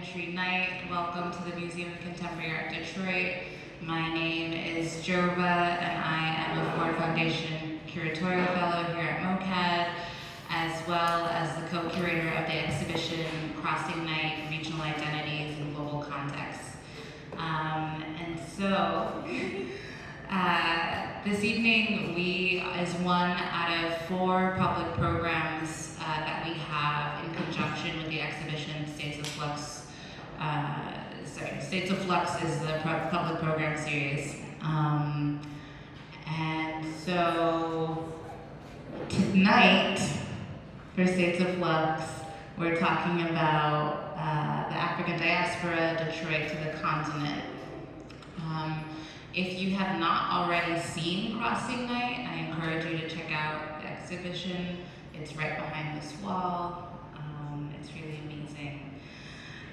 Entry Night. Welcome to the Museum of Contemporary Art Detroit. My name is Jova, and I am a Ford Foundation Curatorial Fellow here at MOCAD, as well as the co-curator of the exhibition Crossing Night, Regional Identities in Global Contexts. This evening is one out of 4 public programs that we have in conjunction with the exhibition States of Flux. States of Flux is the public program series. And so tonight, for States of Flux, we're talking about the African diaspora, Detroit to the continent. If you have not already seen Crossing Night, I encourage you to check out the exhibition. It's right behind this wall. It's really amazing.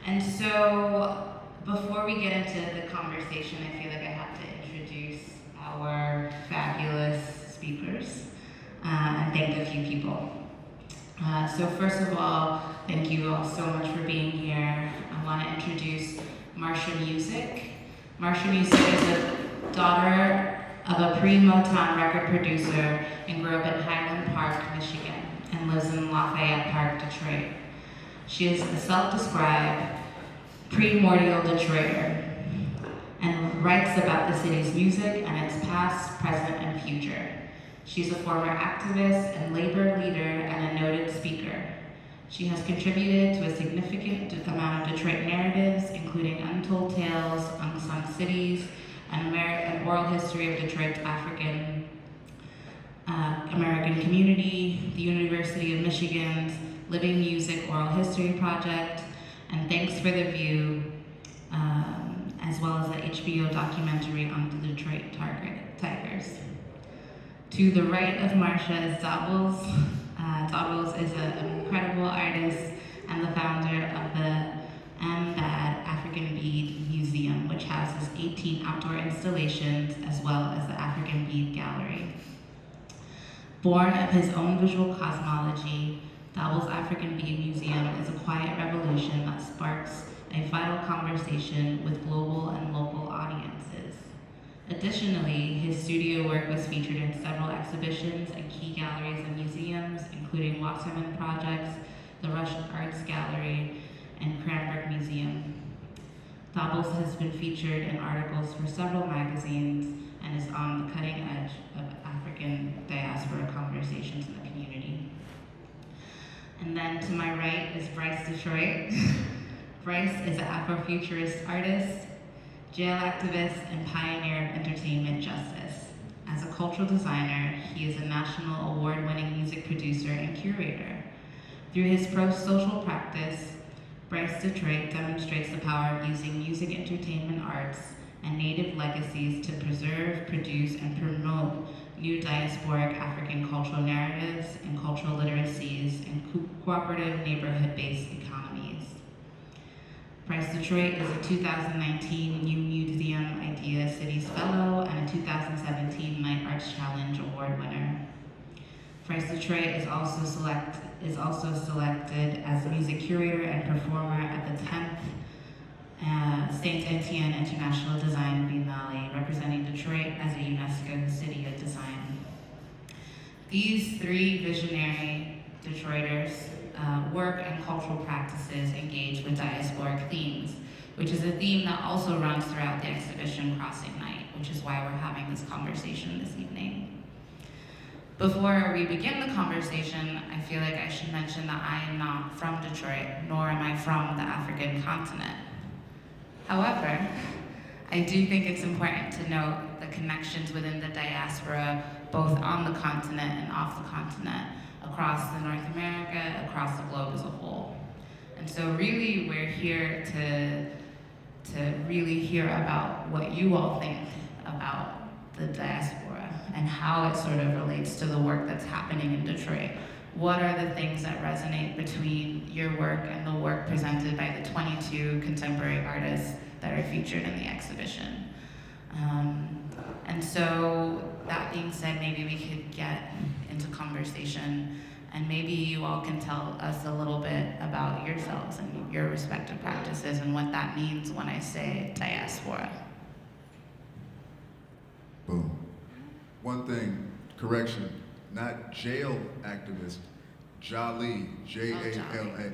And so, before we get into the conversation, I feel like I have to introduce our fabulous speakers and thank a few people. So first of all, thank you all so much for being here. I want to introduce Marsha Music. Marsha Music is a daughter of a pre-Motown record producer and grew up in Highland Park, Michigan, and lives in Lafayette Park, Detroit. She is a self-described primordial Detroiter and writes about the city's music and its past, present, and future. She's a former activist and labor leader and a noted speaker. She has contributed to a significant amount of Detroit narratives, including Untold Tales, Unsung Cities, an oral history of Detroit's African American community, the University of Michigan's Living Music Oral History Project, and Thanks for the View, as well as the HBO documentary on the Detroit Tigers. To the right of Marsha is Dabls. Dabls is an incredible artist and the founder of the MOCAD African Bead Museum, which houses 18 outdoor installations as well as the African Bead Gallery. Born of his own visual cosmology, Dabls' African Bead Museum is a quiet revolution that sparks a vital conversation with global and local audiences. Additionally, his studio work was featured in several exhibitions and key galleries and museums, including Wasserman Projects, the Russian Arts Gallery, and Cranbrook Museum. Dabls has been featured in articles for several magazines and is on the cutting edge of African diaspora conversations in the community. And then to my right is Bryce Detroit. Bryce is an Afrofuturist artist, jail activist, and pioneer of entertainment justice. As a cultural designer, he is a national award-winning music producer and curator. Through his pro-social practice, Bryce Detroit demonstrates the power of using music, entertainment, arts, and native legacies to preserve, produce, and promote new diasporic African cultural narratives and cultural literacies and cooperative neighborhood-based economies. Bryce Detroit is a 2019 New Museum Idea Cities Fellow and a 2017 Night Arts Challenge Award winner. Bryce Detroit is also selected as music curator and performer at the 10th Saint Etienne International Design Biennale, representing Detroit as a UNESCO City of Design. These 3 visionary Detroiters work and cultural practices engage with diasporic themes, which is a theme that also runs throughout the exhibition Crossing Night, which is why we're having this conversation this evening. Before we begin the conversation, I feel like I should mention that I am not from Detroit, nor am I from the African continent. However, I do think it's important to note the connections within the diaspora, both on the continent and off the continent, across the North America, across the globe as a whole. And so really we're here to really hear about what you all think about the diaspora and how it sort of relates to the work that's happening in Detroit. What are the things that resonate between your work and the work presented by the 22 contemporary artists that are featured in the exhibition? And so, that being said, maybe we could get into conversation And maybe you all can tell us a little bit about yourselves and your respective practices and what that means when I say diaspora. Boom. One thing, correction, not jail activist, Jali, J-A-L-I,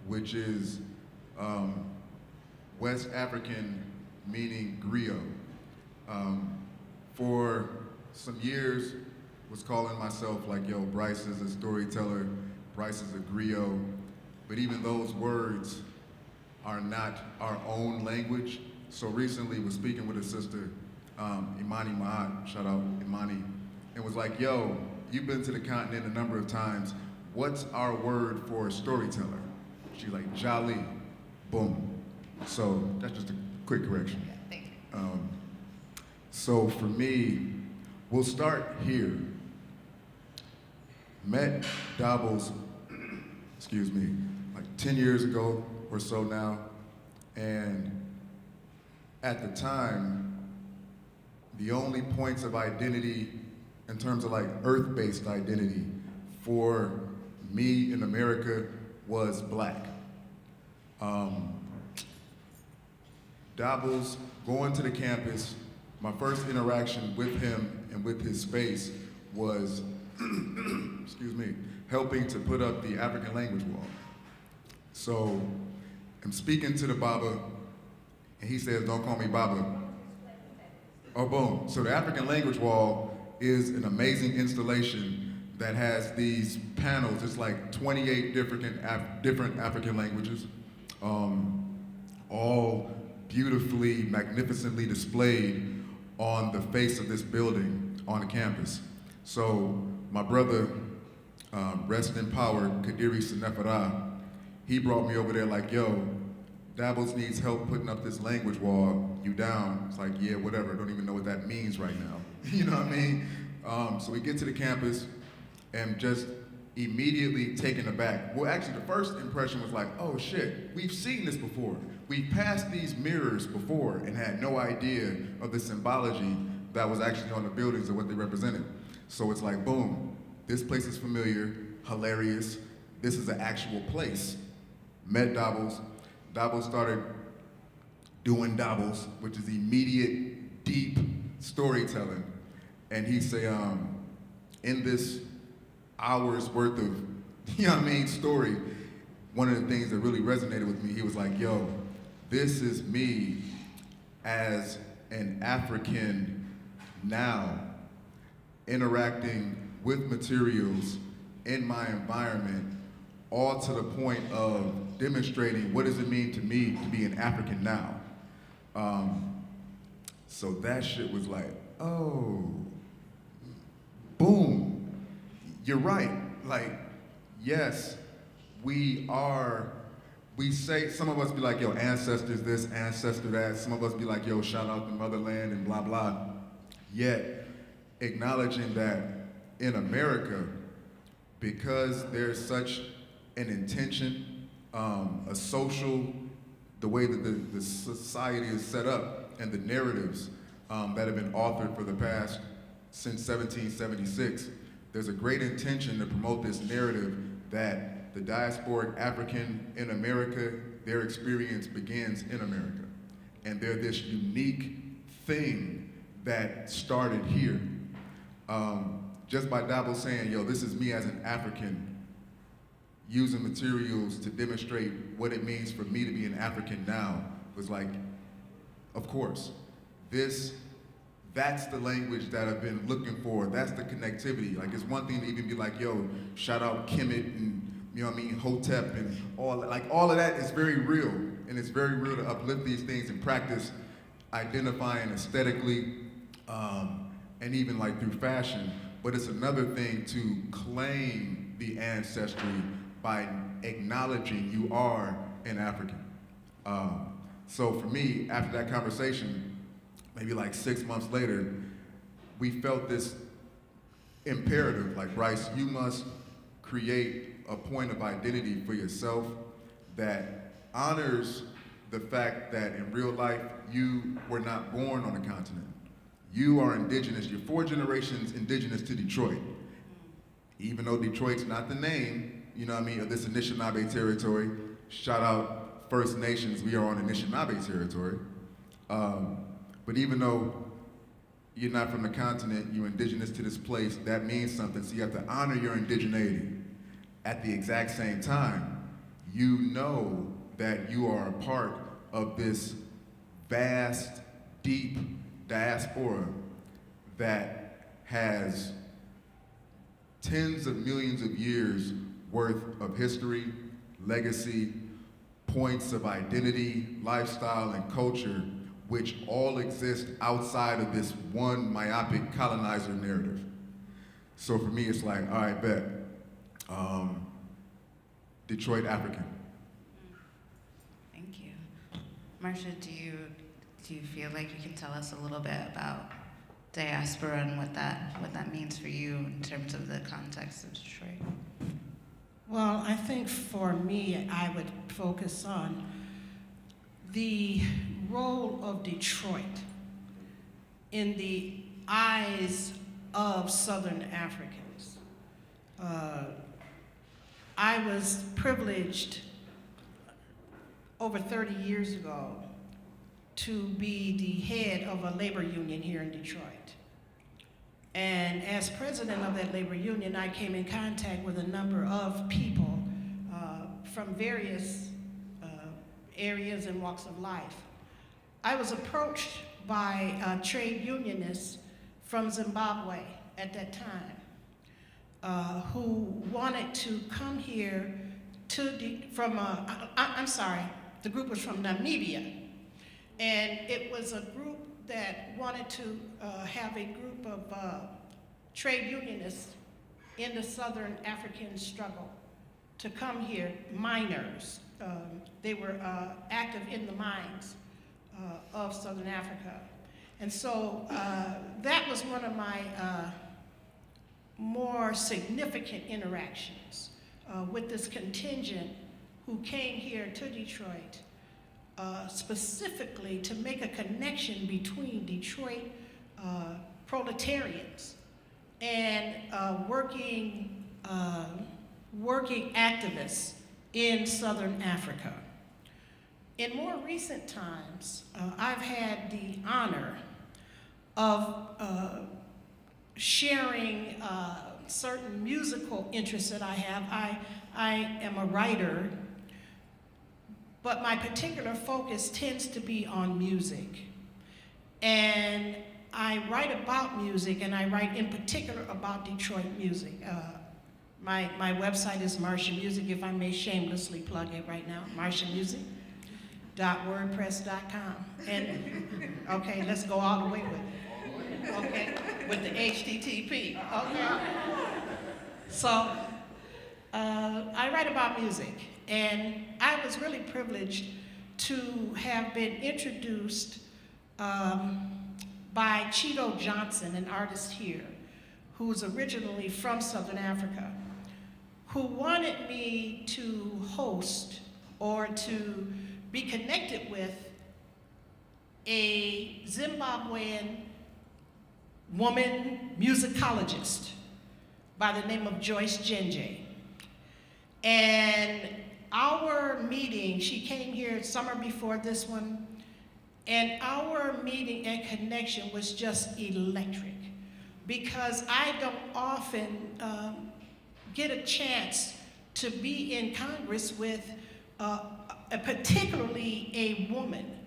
which is West African meaning griot. For some years, was calling myself like, yo, Bryce is a storyteller, Bryce is a griot, but even those words are not our own language. So recently was speaking with a sister, Imani Maad, shout out Imani, and was like, yo, you've been to the continent a number of times, what's our word for storyteller? She's like, Jali, boom. So that's just a quick correction. Yeah, thank you. So for me, we'll start here. Met Dabls, excuse me, like 10 years ago or so now, and at the time, the only points of identity in terms of like earth-based identity for me in America was Black. Dabls, going to the campus, my first interaction with him and with his space was, excuse me, helping to put up the African language wall. So I'm speaking to the Baba, and he says, don't call me Baba. Oh, boom. So the African language wall is an amazing installation that has these panels. It's like 28 different African languages, all beautifully, magnificently displayed on the face of this building on the campus. So my brother, rest in power, Kadiri Senefara, he brought me over there like, yo, Dabls needs help putting up this language wall. You down? It's like, yeah, whatever. I don't even know what that means right now. You know what I mean? So we get to the campus and just immediately taken aback. Well, actually, the first impression was like, oh shit, we've seen this before. We've passed these mirrors before and had no idea of the symbology that was actually on the buildings and what they represented. So it's like, boom, this place is familiar, hilarious. This is an actual place. Met Dabls. Dabls started doing Dabls, which is immediate, deep storytelling. And he say, in this hour's worth of, you know what I mean, story, one of the things that really resonated with me, he was like, yo, this is me as an African now interacting with materials in my environment, all to the point of demonstrating what does it mean to me to be an African now. So that shit was like, oh, boom, you're right. Like, yes, we say, some of us be like, yo, ancestors this, ancestor that. Some of us be like, yo, shout out the motherland and blah, blah. Yet, acknowledging that in America, because there's such an intention, a social, the way that the society is set up and the narratives that have been authored for the past, since 1776, there's a great intention to promote this narrative that the diasporic African in America, their experience begins in America. And they're this unique thing that started here. Just by Dabls saying, yo, this is me as an African, using materials to demonstrate what it means for me to be an African now, was like, of course, that's the language that I've been looking for. That's the connectivity. Like, it's one thing to even be like, yo, shout out Kemet and, you know what I mean, Hotep and all of that is very real. And it's very real to uplift these things and practice identifying aesthetically, and even like through fashion. But it's another thing to claim the ancestry by acknowledging you are an African. So for me, after that conversation, maybe like 6 months later, we felt this imperative, like, Bryce, you must create a point of identity for yourself that honors the fact that in real life, you were not born on the continent. You are indigenous, you're 4 generations indigenous to Detroit. Even though Detroit's not the name, you know what I mean, of this Anishinaabe territory, shout out First Nations, we are on Anishinaabe territory. But even though you're not from the continent, you're indigenous to this place, that means something, so you have to honor your indigeneity. At the exact same time, you know that you are a part of this vast, deep diaspora that has tens of millions of years worth of history, legacy, points of identity, lifestyle, and culture, which all exist outside of this one myopic colonizer narrative. So for me, it's like, all right, bet. Detroit Afrikan. Thank you. Marsha, do you feel like you can tell us a little bit about diaspora and what that means for you in terms of the context of Detroit? Well, I think for me, I would focus on the role of Detroit in the eyes of Southern Africans. I was privileged over 30 years ago to be the head of a labor union here in Detroit. And as president of that labor union, I came in contact with a number of people from various areas and walks of life. I was approached by trade unionists from Zimbabwe at that time who wanted to come here the group was from Namibia. And it was a group that wanted to have a group of trade unionists in the Southern African struggle to come here, miners. They were active in the mines of Southern Africa. And so that was one of my more significant interactions with this contingent who came here to Detroit specifically to make a connection between Detroit proletarians and working activists in Southern Africa. In more recent times, I've had the honor of sharing certain musical interests that I have. I am a writer, but my particular focus tends to be on music. And I write about music, and I write in particular about Detroit music. My website is Marsha Music, if I may shamelessly plug it right now, marshamusic.wordpress.com. And, okay, let's go all the way with it, okay, with the HTTP, okay? So, I write about music, and I was really privileged to have been introduced by Cheeto Johnson, an artist here, who's originally from Southern Africa, who wanted me to host or to be connected with a Zimbabwean woman musicologist by the name of Joyce Genje. And our meeting, she came here summer before this one, and our meeting and connection was just electric, because I don't often get a chance to be in Congress with particularly a woman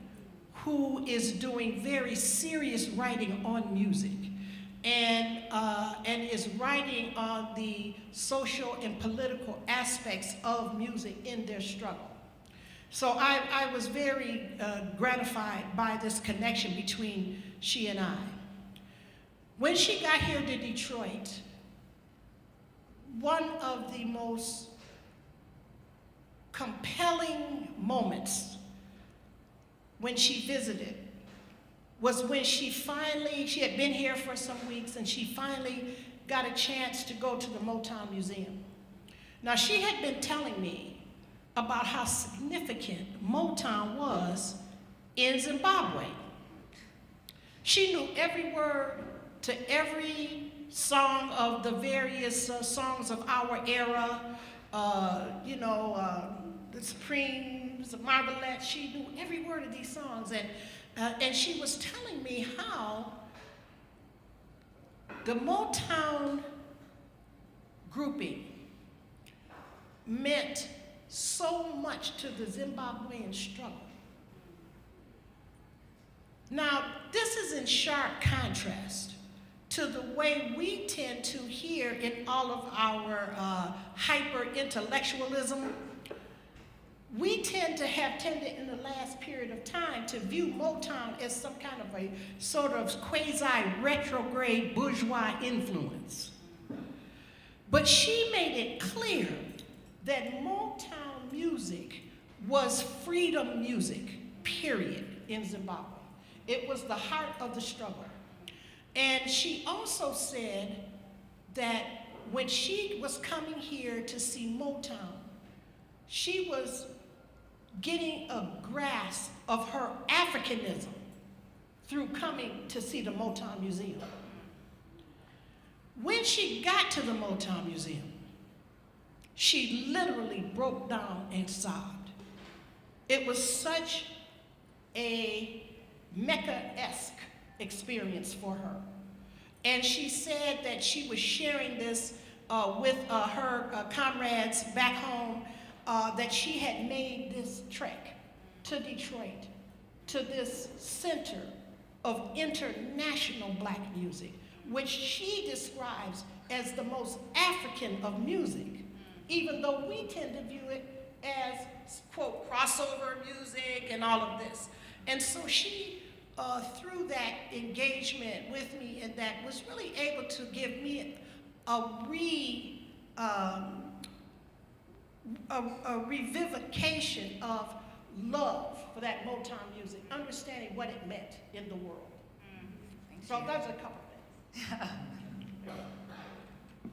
who is doing very serious writing on music and is writing on the social and political aspects of music in their struggle. So I was very gratified by this connection between she and I. When she got here to Detroit, one of the most compelling moments when she visited was when she had been here for some weeks, and she finally got a chance to go to the Motown Museum. Now, she had been telling me about how significant Motown was in Zimbabwe. She knew every word to every song of the various songs of our era, the Supremes, the Marvelettes. She knew every word of these songs, and she was telling me how the Motown grouping meant so much to the Zimbabwean struggle. Now, this is in sharp contrast to the way we tend to hear in all of our hyper-intellectualism. We tend to have tended in the last period of time to view Motown as some kind of a sort of quasi-retrograde bourgeois influence. But she made it clear that Motown music was freedom music, period, in Zimbabwe. It was the heart of the struggle. And she also said that when she was coming here to see Motown, she was getting a grasp of her Africanism through coming to see the Motown Museum. When she got to the Motown Museum, she literally broke down and sobbed. It was such a Mecca-esque experience for her. And she said that she was sharing this with her comrades back home, that she had made this trek to Detroit, to this center of international black music, which she describes as the most African of music, even though we tend to view it as, quote, crossover music and all of this. And so she, through that engagement with me, and that was really able to give me a revivification of love for that Motown music, understanding what it meant in the world. So that's a couple things.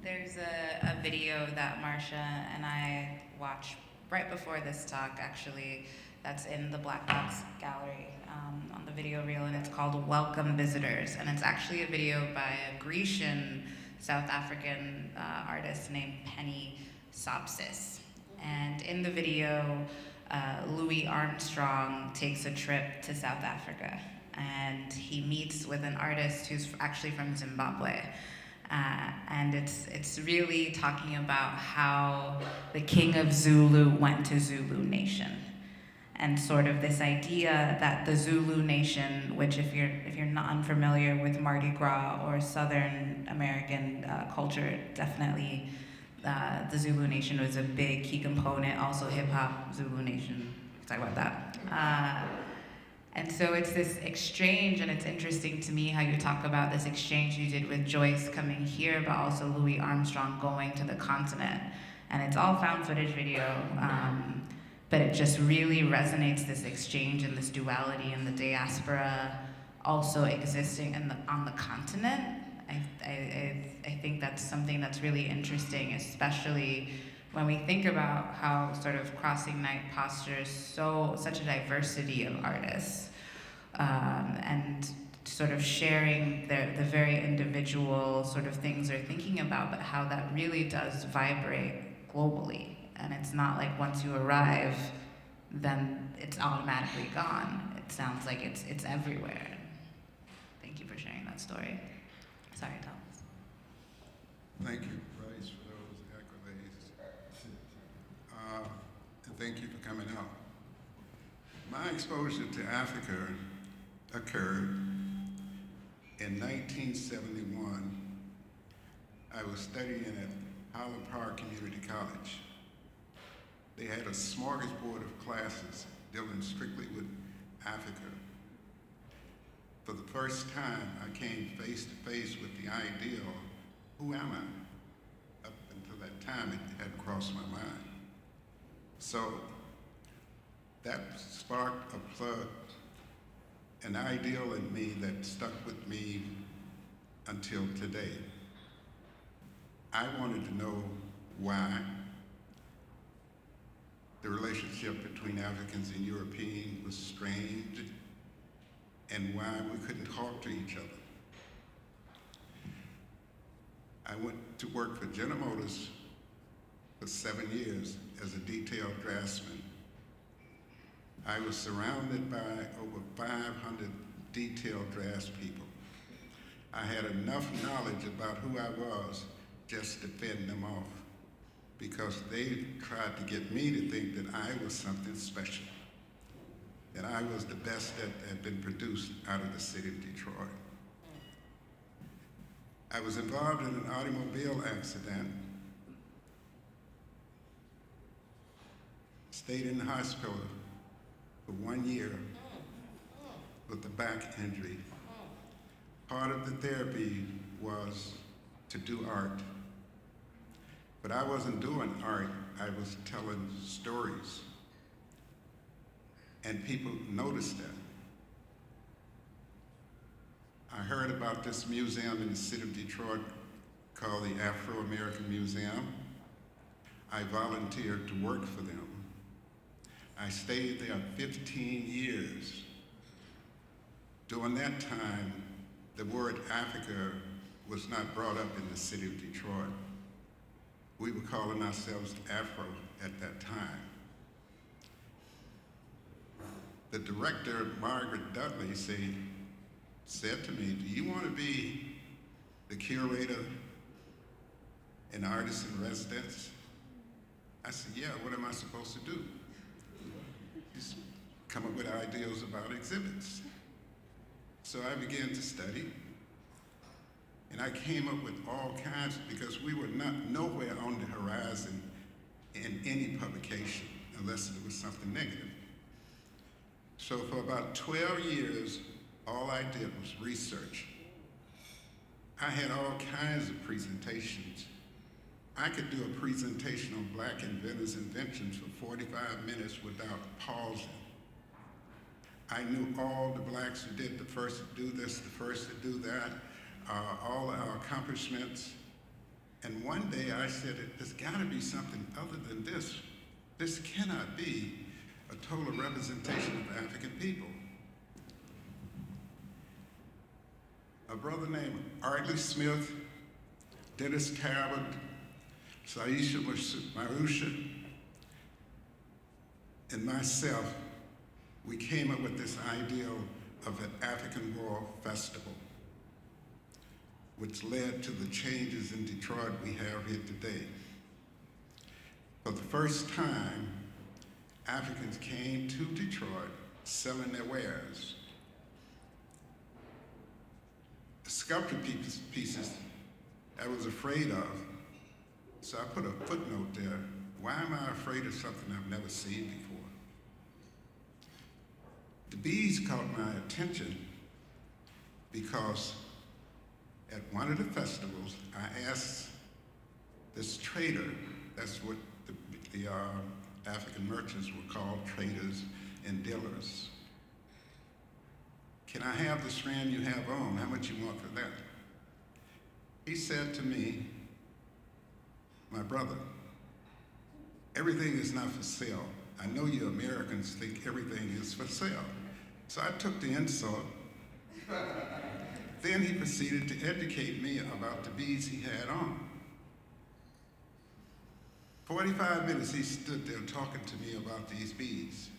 There's a video that Marsha and I watched right before this talk, actually, that's in the Black Box Gallery on the video reel, and it's called Welcome Visitors. And it's actually a video by a Grecian South African artist named Penny Sopsis. And in the video, Louis Armstrong takes a trip to South Africa, and he meets with an artist who's actually from Zimbabwe. And it's really talking about how the king of Zulu went to Zulu Nation, and sort of this idea that the Zulu Nation, which if you're not unfamiliar with Mardi Gras or Southern American culture, definitely the Zulu Nation was a big key component. Also hip hop, Zulu Nation. We'll talk about that. And so it's this exchange, and it's interesting to me how you talk about this exchange you did with Joyce coming here, but also Louis Armstrong going to the continent. And it's all found footage video, but it just really resonates, this exchange and this duality in the diaspora also existing on the continent. I think that's something that's really interesting, especially when we think about how sort of Crossing Night postures such a diversity of artists, and sort of sharing the very individual sort of things they're thinking about, but how that really does vibrate globally. And it's not like once you arrive, then it's automatically gone. It sounds like it's everywhere. Thank you for sharing that story. Sorry, Thomas. Thank you, Bryce, for those accolades. And thank you for coming out. My exposure to Africa occurred in 1971. I was studying at Highland Park Community College. They had a smorgasbord of classes dealing strictly with Africa. For the first time, I came face to face with the idea of, who am I? Up until that time, it hadn't crossed my mind. So that sparked a plug, an ideal in me that stuck with me until today. I wanted to know why the relationship between Africans and Europeans was strained, and why we couldn't talk to each other. I went to work for General Motors for 7 years as a detail draftsman. I was surrounded by over 500 detail drafts people. I had enough knowledge about who I was just to fend them off, because they tried to get me to think that I was something special, that I was the best that had been produced out of the city of Detroit. I was involved in an automobile accident, stayed in the hospital for 1 year with a back injury. Part of the therapy was to do art. But I wasn't doing art, I was telling stories. And people noticed that. I heard about this museum in the city of Detroit called the Afro-American Museum. I volunteered to work for them. I stayed there 15 years. During that time, the word Africa was not brought up in the city of Detroit. We were calling ourselves Afro at that time. The director, Margaret Dudley, said to me, "Do you want to be the curator and artist in residence?" I said, "Yeah, what am I supposed to do?" Just come up with ideas about exhibits. So I began to study, and I came up with all kinds, because we were nowhere on the horizon in any publication unless it was something negative. So for about 12 years, all I did was research. I had all kinds of presentations. I could do a presentation on Black inventors' inventions for 45 minutes without pausing. I knew all the Blacks who did the first to do this, the first to do that, all our accomplishments. And one day I said, there's gotta be something other than this. This cannot be a total representation of African people. A brother named Ardley Smith, Dennis Cabot, Saisha Marusha, and myself, we came up with this idea of an African World Festival, which led to the changes in Detroit we have here today. For the first time, Africans came to Detroit selling their wares. The sculpture pieces I was afraid of, so I put a footnote there. Why am I afraid of something I've never seen before? The bees caught my attention because at one of the festivals, I asked this trader, that's what the African merchants were called, traders and dealers. Can I have the strand you have on? How much you want for that? He said to me, my brother, everything is not for sale. I know you Americans think everything is for sale. So I took the insult. Then he proceeded to educate me about the beads he had on. 45 minutes he stood there talking to me about these beads.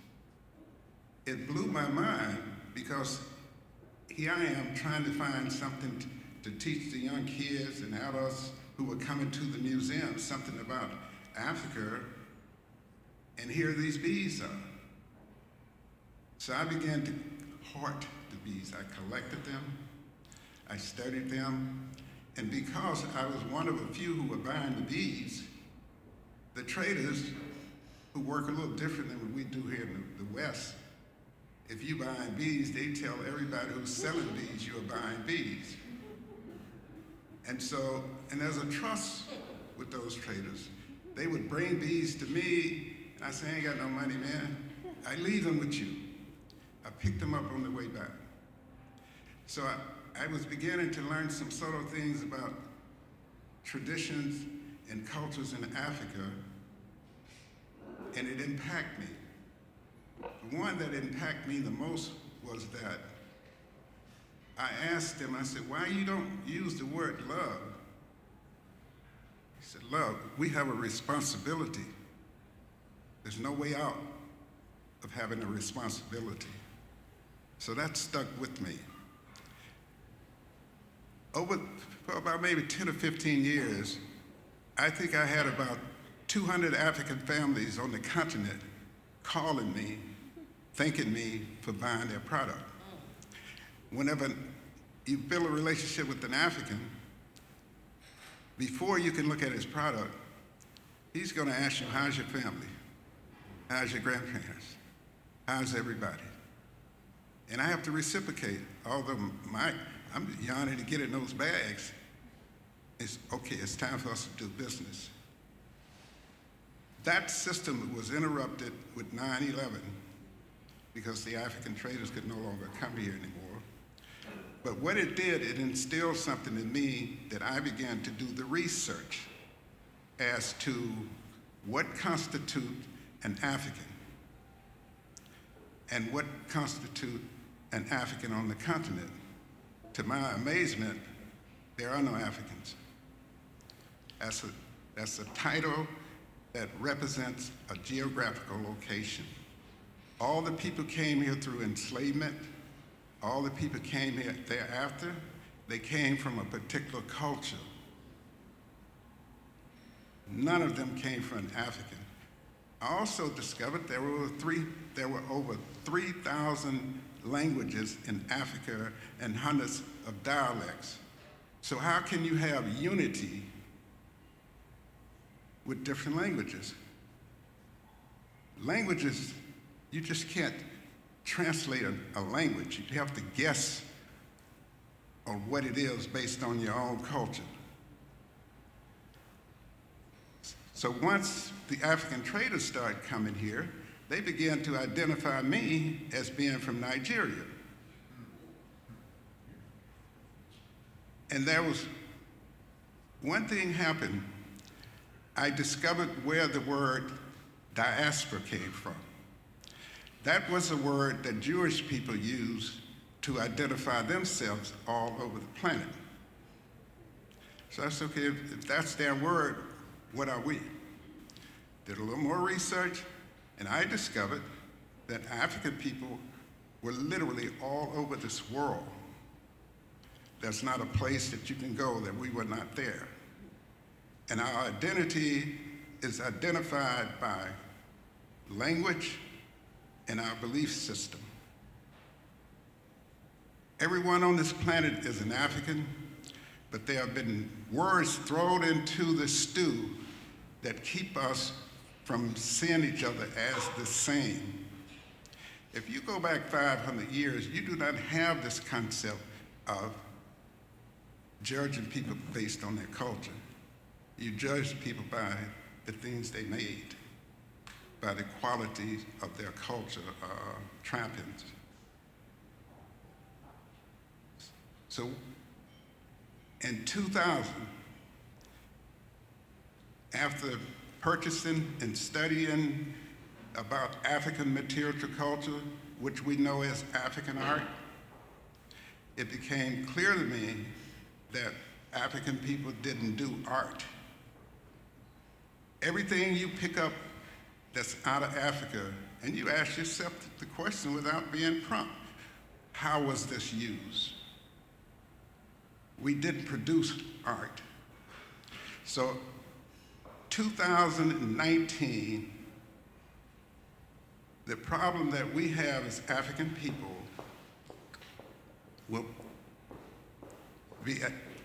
It blew my mind because here I am trying to find something to teach the young kids and adults who were coming to the museum, something about Africa, and here these beads are. So I began to hoard the beads. I collected them, I studied them, and because I was one of a few who were buying the beads, the traders, who work a little different than what we do here in the West, if you buying beads, they tell everybody who's selling beads you're buying beads. And so, and there's a trust with those traders. They would bring beads to me, and I say, I ain't got no money, man. I leave them with you. I picked them up on the way back. So I was beginning to learn some subtle things about traditions and cultures in Africa, and it impacted me. The one that impacted me the most was that I asked them, I said, why you don't use the word love said, "Love, we have a responsibility. There's no way out of having a responsibility." So that stuck with me. For about maybe 10 or 15 years, I think I had about 200 African families on the continent calling me, thanking me for buying their product. Whenever you build a relationship with an African, before you can look at his product, he's going to ask you, how's your family? How's your grandparents? How's everybody? And I have to reciprocate, although I'm yawning to get in those bags. It's okay, it's time for us to do business. That system was interrupted with 9/11 because the African traders could no longer come here anymore. But what it did, it instilled something in me that I began to do the research as to what constitutes an African and what constitutes an African on the continent. To my amazement, there are no Africans. That's a title that represents a geographical location. All the people came here through enslavement. All the people came here thereafter. They came from a particular culture. None of them came from African. I also discovered there were over 3,000 languages in Africa and hundreds of dialects. So how can you have unity with different languages? Languages, you just can't translate a language. You have to guess on what it is based on your own culture. So once the African traders started coming here, they began to identify me as being from Nigeria. And there was one thing happened. I discovered where the word diaspora came from. That was a word that Jewish people used to identify themselves all over the planet. So I said, okay, if that's their word, what are we? Did a little more research, and I discovered that African people were literally all over this world. There's not a place that you can go that we were not there. And our identity is identified by language and our belief system. Everyone on this planet is an African, but there have been words thrown into the stew that keep us from seeing each other as the same. If you go back 500 years, you do not have this concept of judging people based on their culture. You judge people by the things they made, by the qualities of their culture, trappings. So in 2000, after purchasing and studying about African material culture, which we know as African art, it became clear to me that African people didn't do art. Everything you pick up that's out of Africa, and you ask yourself the question without being prompt, how was this used? We didn't produce art. So 2019, the problem that we have as African people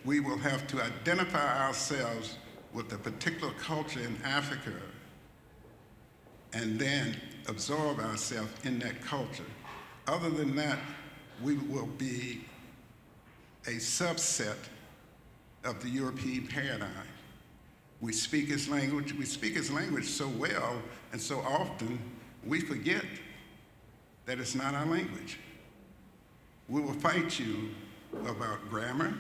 we will have to identify ourselves with a particular culture in Africa and then absorb ourselves in that culture. Other than that, we will be a subset of the European paradigm. We speak his language so well and so often, we forget that it's not our language. We will fight you about grammar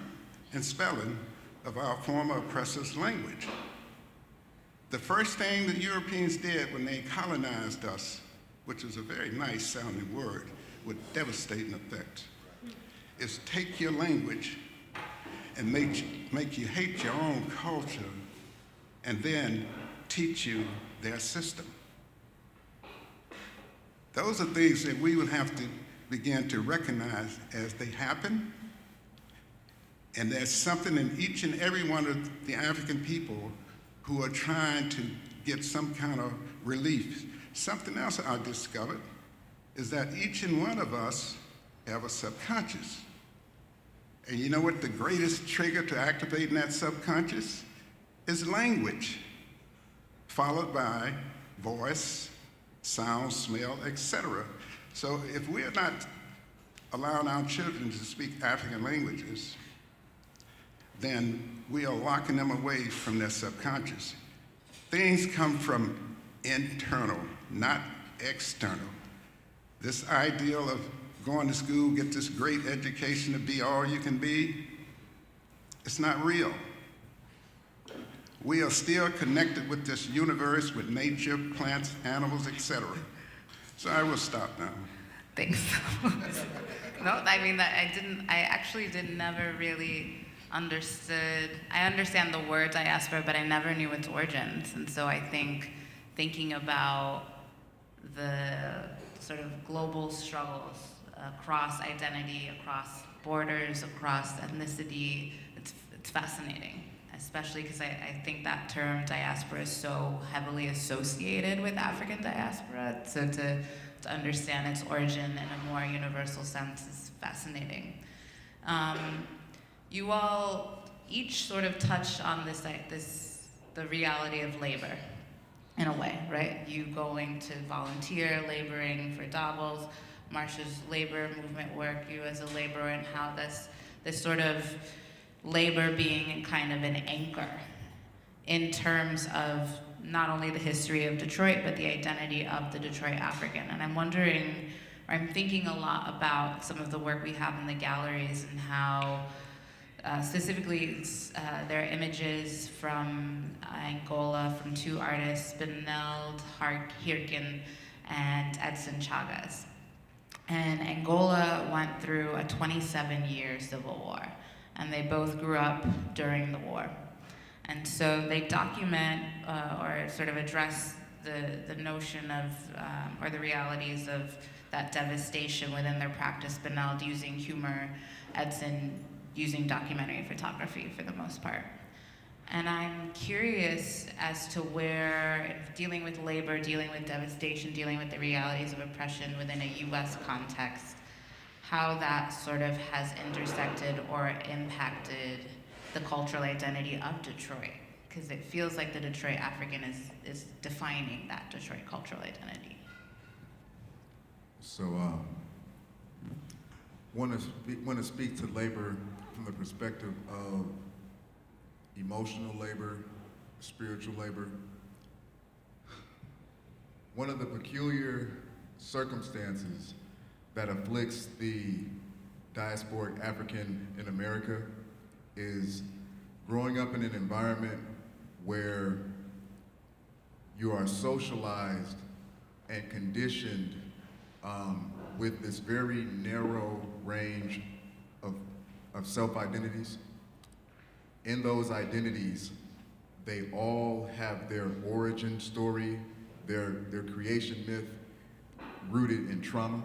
and spelling of our former oppressors' language. The first thing the Europeans did when they colonized us, which is a very nice sounding word with devastating effects, is take your language and make you hate your own culture and then teach you their system. Those are things that we would have to begin to recognize as they happen. And there's something in each and every one of the African people who are trying to get some kind of relief. Something else I discovered is that each and one of us have a subconscious. And you know what the greatest trigger to activating that subconscious is? Language, followed by voice, sound, smell, etc. So if we're not allowing our children to speak African languages, then we are locking them away from their subconscious. Things come from internal, not external. This ideal of going to school, get this great education to be all you can be, it's not real. We are still connected with this universe, with nature, plants, animals, etc. So I will stop now. Thanks. No, I mean, I actually never really understood. I understand the word diaspora, but I never knew its origins. And so I think thinking about the sort of global struggles across identity, across borders, across ethnicity, it's fascinating, especially because I think that term diaspora is so heavily associated with African diaspora. So to understand its origin in a more universal sense is fascinating. You all each sort of touched on the reality of labor in a way, right? You going to volunteer, laboring for Dabls, Marsha's labor movement work, you as a laborer, and how this sort of labor being kind of an anchor in terms of not only the history of Detroit, but the identity of the Detroit African. And I'm wondering, or I'm thinking a lot about some of the work we have in the galleries and how specifically there are images from Angola from two artists, Beneld Hirkin and Edson Chagas. And Angola went through a 27-year civil war, and they both grew up during the war. And so they document or sort of address the notion of, or the realities of that devastation within their practice, Beneld using humor, Edson using documentary photography for the most part. And I'm curious as to where, dealing with labor, dealing with devastation, dealing with the realities of oppression within a US context, how that sort of has intersected or impacted the cultural identity of Detroit. Because it feels like the Detroit African is defining that Detroit cultural identity. So, want to speak to labor from the perspective of emotional labor, spiritual labor. One of the peculiar circumstances that afflicts the diasporic African in America is growing up in an environment where you are socialized and conditioned with this very narrow range of self-identities. In those identities, they all have their origin story, their creation myth rooted in trauma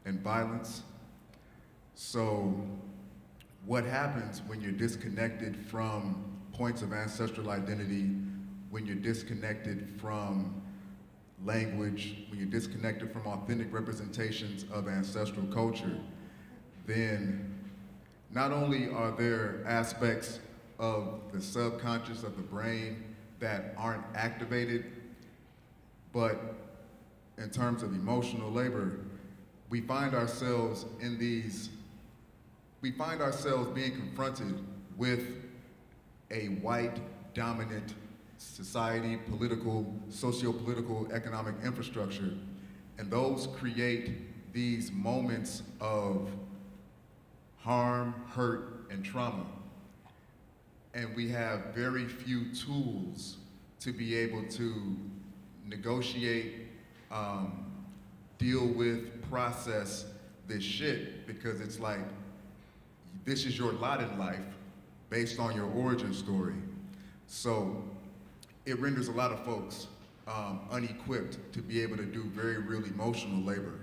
and violence. So what happens when you're disconnected from points of ancestral identity, when you're disconnected from language, when you're disconnected from authentic representations of ancestral culture, then not only are there aspects of the subconscious of the brain that aren't activated, but in terms of emotional labor, we find ourselves being confronted with a white dominant society, political, socio-political, economic infrastructure, and those create these moments of harm, hurt, and trauma. And we have very few tools to be able to negotiate, deal with, process this shit, because it's like, this is your lot in life based on your origin story. So it renders a lot of folks unequipped to be able to do very real emotional labor,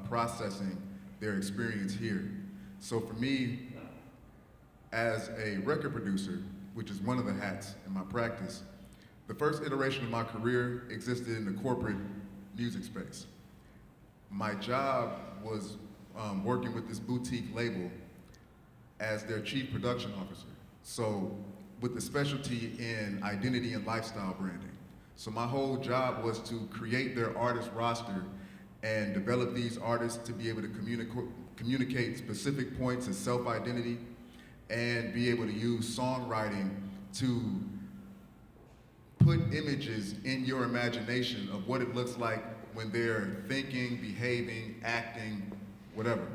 processing their experience here. So for me, as a record producer, which is one of the hats in my practice, the first iteration of my career existed in the corporate music space. My job was working with this boutique label as their chief production officer. So with the specialty in identity and lifestyle branding. So my whole job was to create their artist roster and develop these artists to be able to communicate specific points of self-identity and be able to use songwriting to put images in your imagination of what it looks like when they're thinking, behaving, acting, whatever.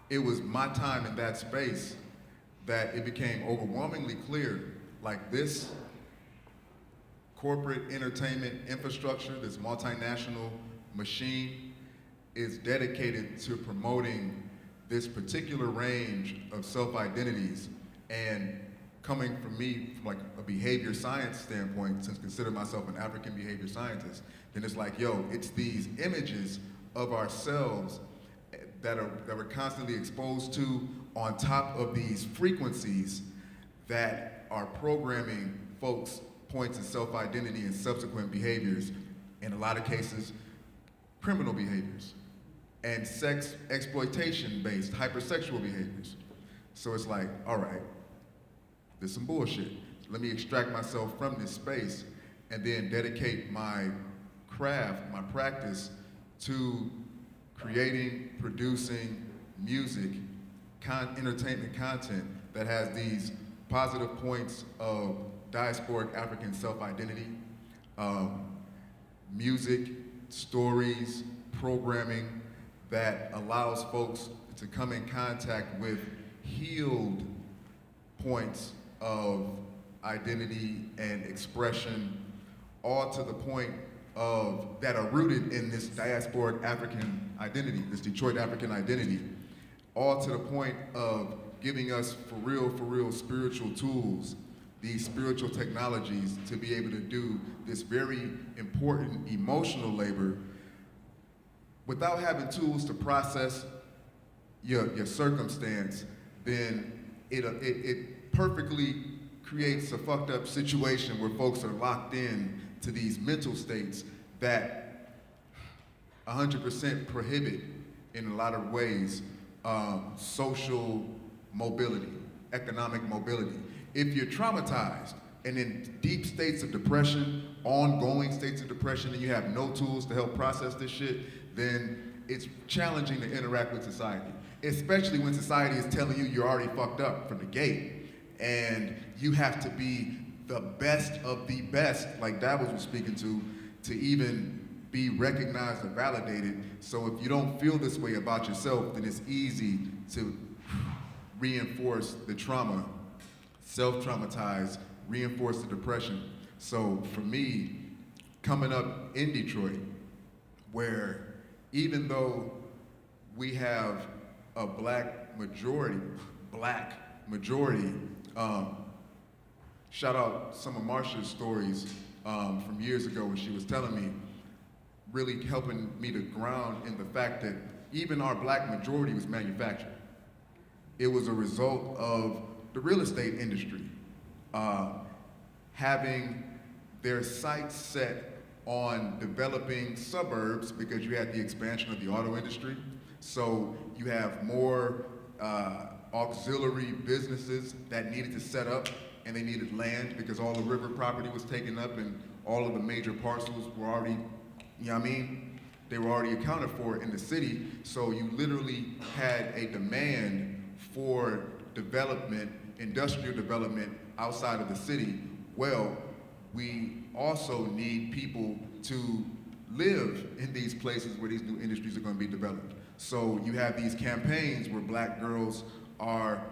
It was my time in that space that it became overwhelmingly clear, like this corporate entertainment infrastructure, this multinational machine is dedicated to promoting this particular range of self-identities. And coming from me from like a behavior science standpoint, since I consider myself an African behavior scientist, then it's like, yo, it's these images of ourselves that we're constantly exposed to on top of these frequencies that are programming folks' points of self-identity and subsequent behaviors, in a lot of cases, criminal behaviors, and sex exploitation-based hypersexual behaviors. So it's like, all right, there's some bullshit. Let me extract myself from this space and then dedicate my craft, my practice, to creating, producing music, entertainment content that has these positive points of diasporic African self-identity, music, stories, programming that allows folks to come in contact with healed points of identity and expression, all to the point of that are rooted in this diasporic African identity, this Detroit African identity, all to the point of giving us for real spiritual tools, these spiritual technologies to be able to do this very important emotional labor without having tools to process your circumstance. Then it perfectly creates a fucked up situation where folks are locked in to these mental states that 100% prohibit, in a lot of ways, social mobility, economic mobility. If you're traumatized and in deep states of depression, ongoing states of depression, and you have no tools to help process this shit, then it's challenging to interact with society, especially when society is telling you you're already fucked up from the gate, and you have to be the best of the best, like Dabls was speaking to even be recognized or validated. So if you don't feel this way about yourself, then it's easy to reinforce the trauma, self-traumatize, reinforce the depression. So for me, coming up in Detroit, where even though we have a black majority, shout out some of Marsha's stories from years ago when she was telling me, really helping me to ground in the fact that even our black majority was manufactured. It was a result of the real estate industry having their sights set on developing suburbs because you had the expansion of the auto industry. So you have more auxiliary businesses that needed to set up, and they needed land because all the river property was taken up and all of the major parcels were already, you know what I mean? They were already accounted for in the city. So you literally had a demand for development, industrial development outside of the city. Well, we also need people to live in these places where these new industries are going to be developed. So you have these campaigns where black girls are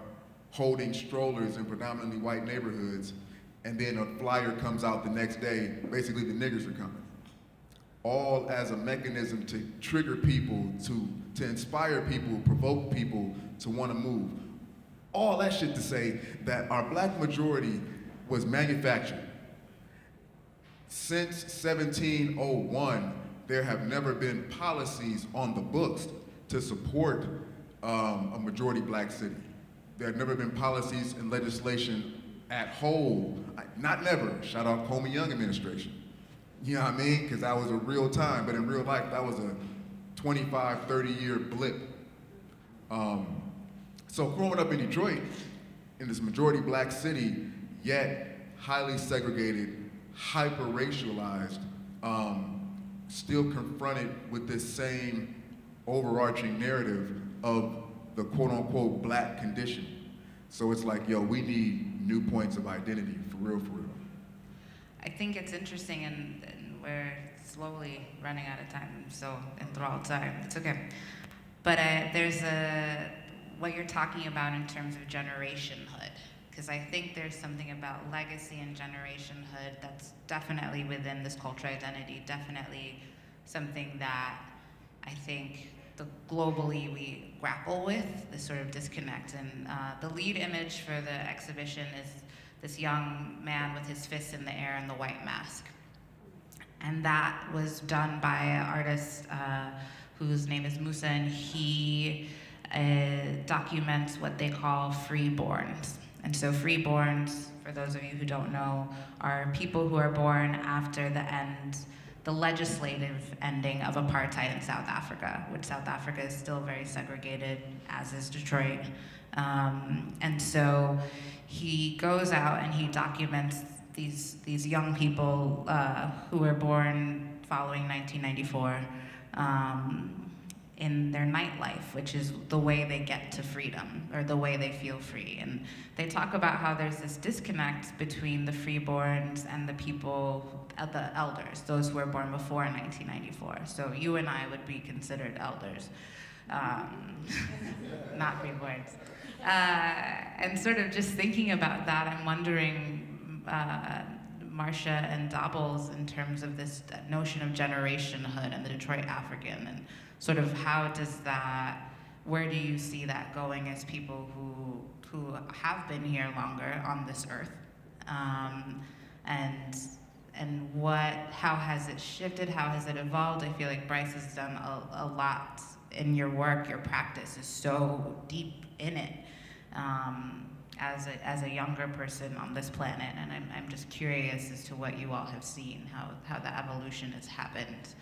holding strollers in predominantly white neighborhoods, and then a flyer comes out the next day, basically the niggers are coming. All as a mechanism to trigger people, to inspire people, provoke people to want to move. all that shit to say that our black majority was manufactured. Since 1701, there have never been policies on the books to support a majority black city. There have never been policies and legislation at whole, not never, shout out Coleman Young administration. You know what I mean? Because that was a real time, but in real life, that was a 25, 30-year blip. So growing up in Detroit, in this majority black city, yet highly segregated, hyper-racialized, still confronted with this same overarching narrative of the quote-unquote black condition. So it's like, yo, we need new points of identity, for real, for real. I think it's interesting, and we're slowly running out of time, so enthralled, sorry, it's okay. But there's what you're talking about in terms of generationhood, because I think there's something about legacy and generationhood that's definitely within this cultural identity, definitely something that I think globally we grapple with, this sort of disconnect. And the lead image for the exhibition is this young man with his fists in the air and the white mask. And that was done by an artist whose name is Musa, and he documents what they call freeborns. And so freeborns, for those of you who don't know, are people who are born after the legislative ending of apartheid in South Africa, which South Africa is still very segregated, as is Detroit. And so he goes out and he documents these young people who were born following 1994 in their nightlife, which is the way they get to freedom, or the way they feel free. And they talk about how there's this disconnect between the freeborns and the people, the elders, those who were born before 1994. So you and I would be considered elders, not freeborns. And sort of just thinking about that, I'm wondering, Marsha and Dabls, in terms of this notion of generationhood and the Detroit Afrikan, and sort of how does that, where do you see that going as people who have been here longer on this earth, and how has it shifted, how has it evolved? I feel like Bryce has done a lot in your work, your practice is so deep in it, as a younger person on this planet, and I'm just curious as to what you all have seen, how the evolution has happened.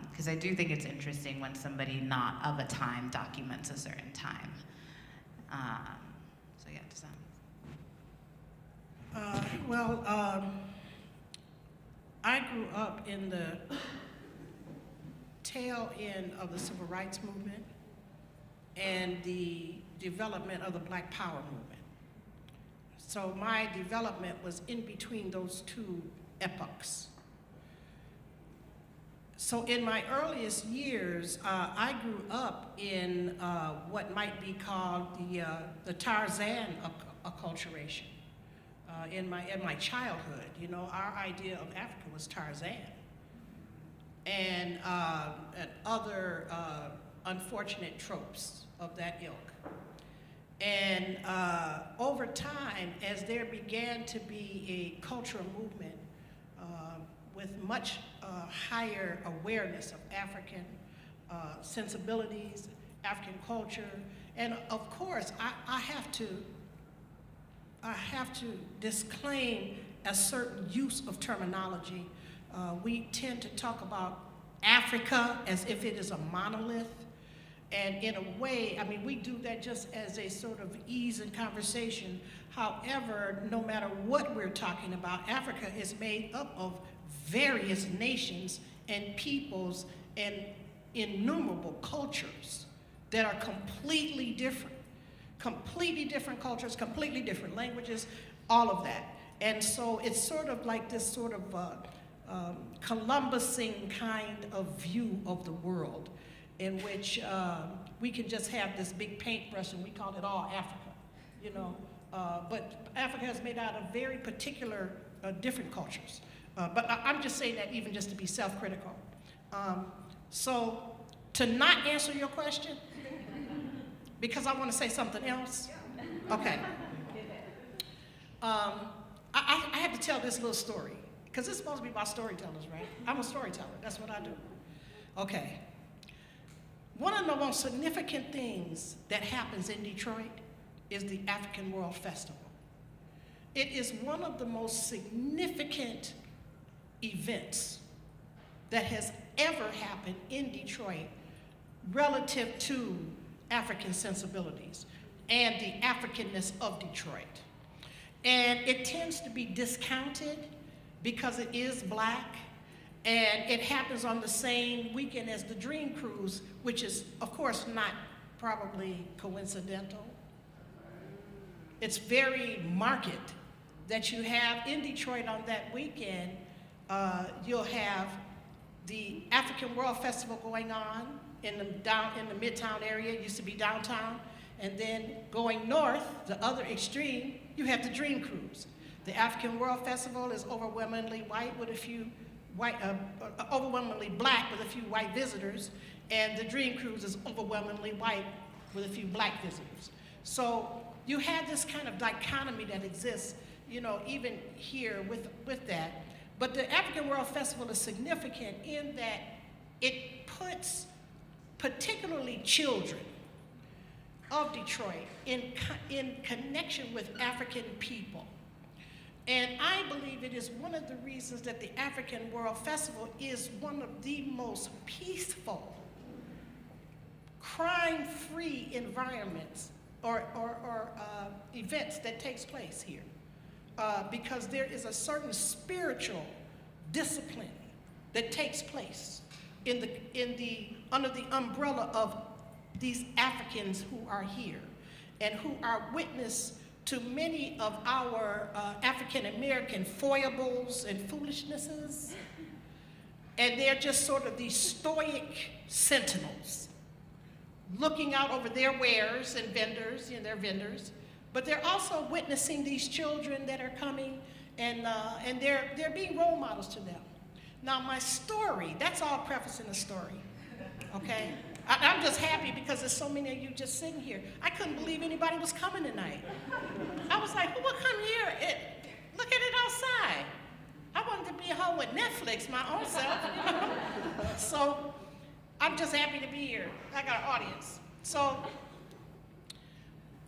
Because I do think it's interesting when somebody not of a time documents a certain time. So yeah, does that? I grew up in the tail end of the Civil Rights Movement and the development of the Black Power movement. So my development was in between those two epochs. So in my earliest years, I grew up in what might be called the Tarzan acculturation. In my childhood, you know, our idea of Africa was Tarzan, and other unfortunate tropes of that ilk. And over time, as there began to be a cultural movement with much higher awareness of African sensibilities, African culture, and of course, I have to disclaim a certain use of terminology. We tend to talk about Africa as if it is a monolith, and in a way, I mean, we do that just as a sort of ease in conversation. However, no matter what we're talking about, Africa is made up of various nations and peoples and innumerable cultures that are completely different cultures, completely different languages, all of that. And so it's sort of like this sort of Columbusing kind of view of the world, in which we can just have this big paintbrush and we call it all Africa, you know. But Africa is made out of very particular different cultures. But I'm just saying that even just to be self-critical. So to not answer your question, because I want to say something else, Okay. I have to tell this little story, because it's supposed to be about storytellers, right? I'm a storyteller, that's what I do. Okay. One of the most significant things that happens in Detroit is the African World Festival. It is one of the most significant events that has ever happened in Detroit relative to African sensibilities and the Africanness of Detroit. And it tends to be discounted because it is black, and it happens on the same weekend as the Dream Cruise, which is, of course, not probably coincidental. It's very marked that you have in Detroit on that weekend. You'll have the African World Festival going on in the Midtown area. It used to be downtown. And then going north, the other extreme, you have the Dream Cruise. The African World Festival is overwhelmingly white with a few overwhelmingly black with a few white visitors, and the Dream Cruise is overwhelmingly white with a few black visitors. So you have this kind of dichotomy that exists, even here with that. But the African World Festival is significant in that it puts particularly children of Detroit in connection with African people. And I believe it is one of the reasons that the African World Festival is one of the most peaceful, crime-free environments or events that takes place here. Because there is a certain spiritual discipline that takes place under the umbrella of these Africans who are here and who are witness to many of our African American foibles and foolishnesses. And they're just sort of these stoic sentinels looking out over their wares and vendors, their vendors, but they're also witnessing these children that are coming, and they're being role models to them. Now my story, that's all preface in the story, okay? I'm just happy because there's so many of you just sitting here. I couldn't believe anybody was coming tonight. I was like, who would come here? Look at it outside. I wanted to be home with Netflix, my own self. So I'm just happy to be here. I got an audience. So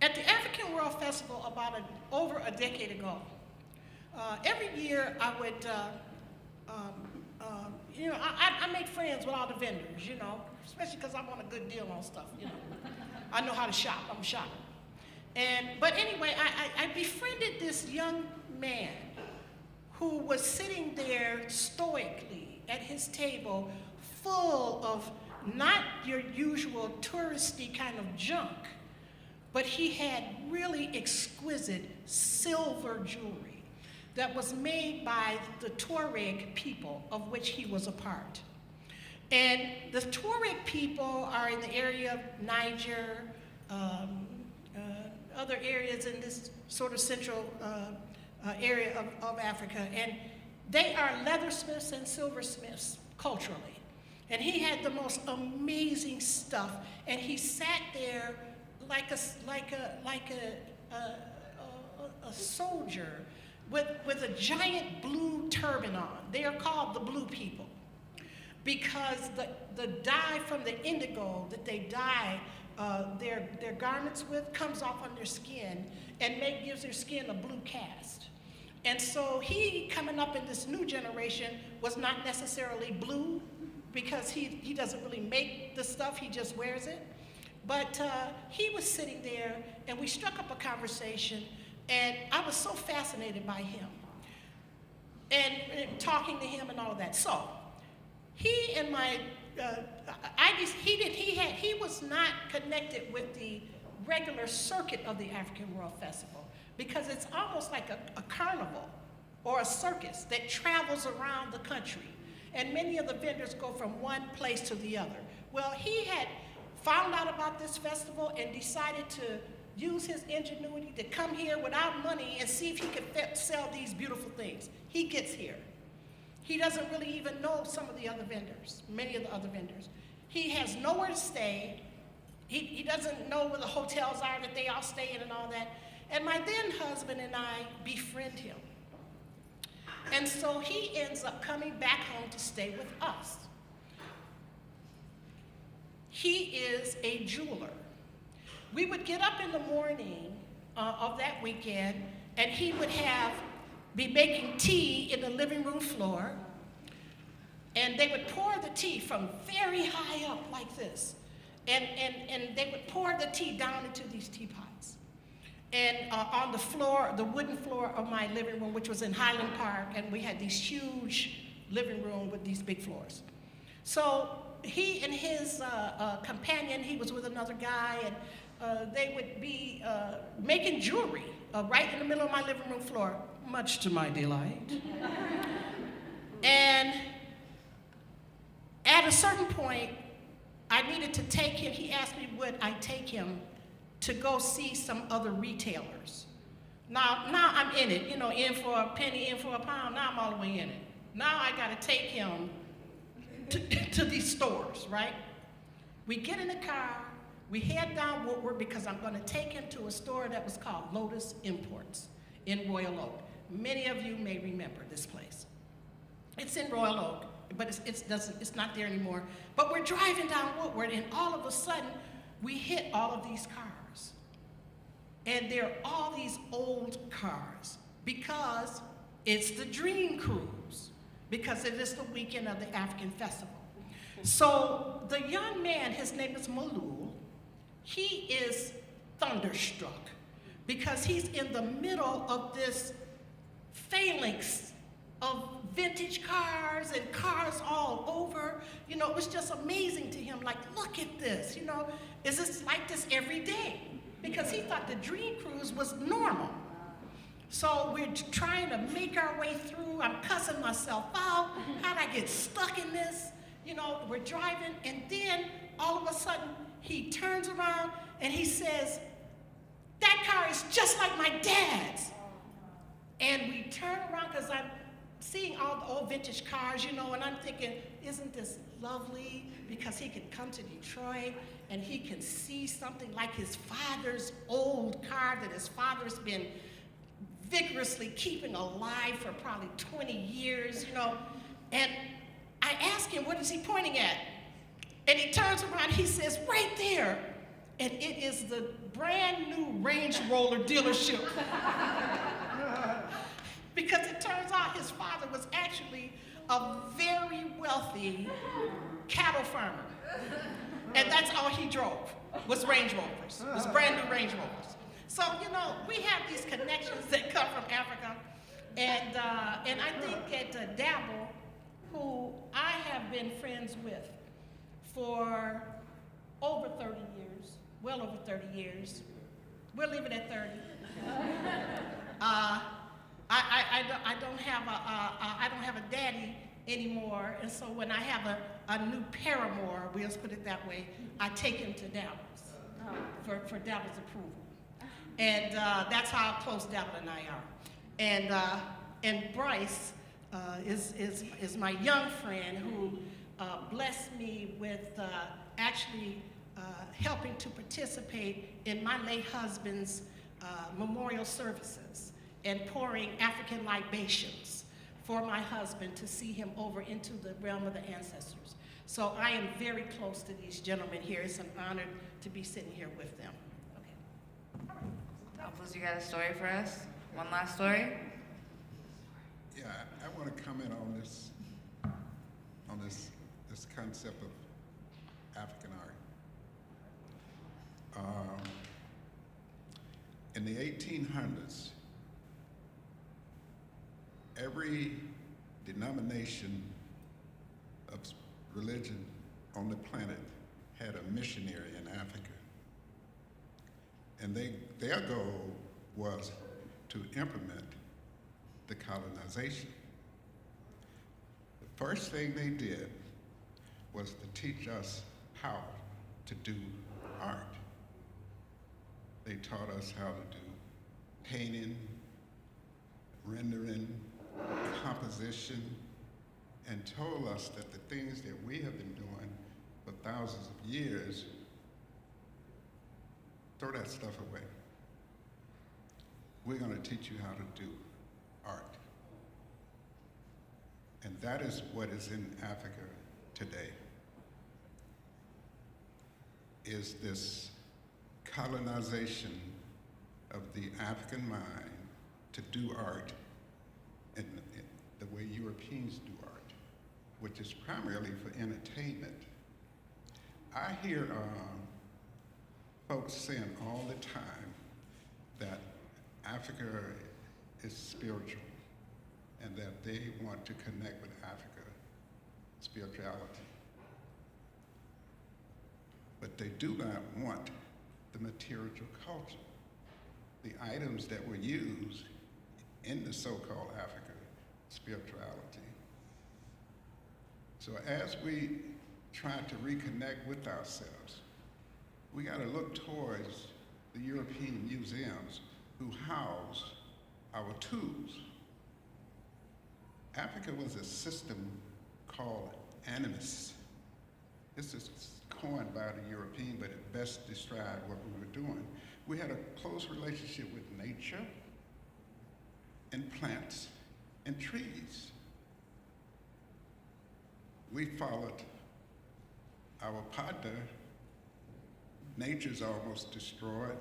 at the African World Festival over a decade ago, every year I would, I make friends with all the vendors, especially because I want a good deal on stuff, I know how to shop, I'm a shopper. But anyway, I befriended this young man who was sitting there stoically at his table full of not your usual touristy kind of junk, but he had really exquisite silver jewelry that was made by the Tuareg people of which he was a part. And the Tuareg people are in the area of Niger, other areas in this sort of central area of Africa, and they are leathersmiths and silversmiths culturally. And he had the most amazing stuff, and he sat there like a soldier with a giant blue turban on. They are called the blue people because the dye from the indigo that they dye their garments with comes off on their skin and gives their skin a blue cast. And so he, coming up in this new generation, was not necessarily blue because he doesn't really make the stuff, he just wears it. But he was sitting there and we struck up a conversation, and I was so fascinated by him and talking to him and all of that. So he and my, he was not connected with the regular circuit of the African World Festival because it's almost like a carnival or a circus that travels around the country. And many of the vendors go from one place to the other. Well, he had found out about this festival and decided to use his ingenuity to come here without money and see if he could sell these beautiful things. He gets here. He doesn't really even know some of the other vendors, many of the other vendors. He has nowhere to stay. He doesn't know where the hotels are that they all stay in and all that. And my then husband and I befriend him. And so he ends up coming back home to stay with us. He is a jeweler. We would get up in the morning of that weekend, and he would be making tea in the living room floor, and they would pour the tea from very high up like this, and they would pour the tea down into these teapots. And on the floor, the wooden floor of my living room, which was in Highland Park, and we had these huge living room with these big floors. So he and his companion, he was with another guy, and they would be making jewelry right in the middle of my living room floor, much to my delight. And at a certain point, I needed to take him. He asked me would I take him to go see some other retailers. Now I'm in it, in for a penny, in for a pound. Now I'm all the way in it. Now I got to take him to these stores, right? We get in the car, we head down Woodward because I'm going to take him to a store that was called Lotus Imports in Royal Oak. Many of you may remember this place. It's in Royal Oak, but it's not there anymore. But we're driving down Woodward, and all of a sudden, we hit all of these cars. And they're all these old cars because it's the Dream Cruise, because it is the weekend of the African Festival. So the young man, his name is Malul, he is thunderstruck because he's in the middle of this phalanx of vintage cars and cars all over. It was just amazing to him, like, look at this, is this like this every day? Because he thought the Dream Cruise was normal. So we're trying to make our way through. I'm cussing myself out. How'd I get stuck in this? We're driving, and then all of a sudden, he turns around and he says, that car is just like my dad's. And we turn around because I'm seeing all the old vintage cars, and I'm thinking, isn't this lovely? Because he can come to Detroit and he can see something like his father's old car that his father's been vigorously keeping alive for probably 20 years, And I ask him, what is he pointing at? And he turns around, he says, right there. And it is the brand new Range Rover dealership. Because it turns out his father was actually a very wealthy cattle farmer. And that's all he drove, was Range Rovers. It was brand new Range Rovers. So, we have these connections that come from Africa. And I think at Dabble, who I have been friends with for over 30 years, well over 30 years. We'll leave it at 30. I don't have a daddy anymore, and so when I have a new paramour, we'll just put it that way, I take him to Dabbles for Dabbles approval. And that's how close Dabble and I are. And Bryce is my young friend who blessed me with actually helping to participate in my late husband's memorial services and pouring African libations for my husband to see him over into the realm of the ancestors. So I am very close to these gentlemen here. It's an honor to be sitting here with them. Okay. Dabls, you got a story for us? One last story? Yeah, I want to comment on this concept of African art. In the 1800s, every denomination of religion on the planet had a missionary in Africa. And their goal was to implement the colonization. The first thing they did was to teach us how to do art. They taught us how to do painting, rendering, composition, and told us that the things that we have been doing for thousands of years, throw that stuff away. we're going to teach you how to do art. And that is what is in Africa today, is this colonization of the African mind to do art in the way Europeans do art, which is primarily for entertainment. I hear folks saying all the time that Africa is spiritual and that they want to connect with Africa, spirituality. But they do not want the material culture, the items that were used in the so-called Africa spirituality. So as we try to reconnect with ourselves, we got to look towards the European museums who house our tools. Africa was a system called animus. This is coined by the European, but it best described what we were doing. We had a close relationship with nature and plants and trees. We followed our partner. Nature's almost destroyed,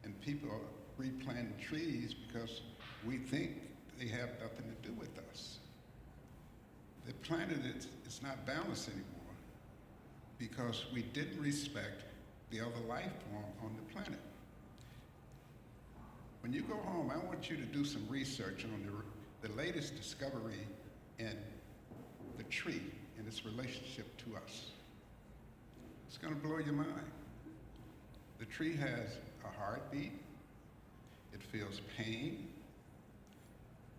and people are replanting trees because we think they have nothing to do with us. The planet is not balanced anymore because we didn't respect the other life form on the planet. When you go home, I want you to do some research on the latest discovery in the tree and its relationship to us. It's going to blow your mind. The tree has a heartbeat. It feels pain.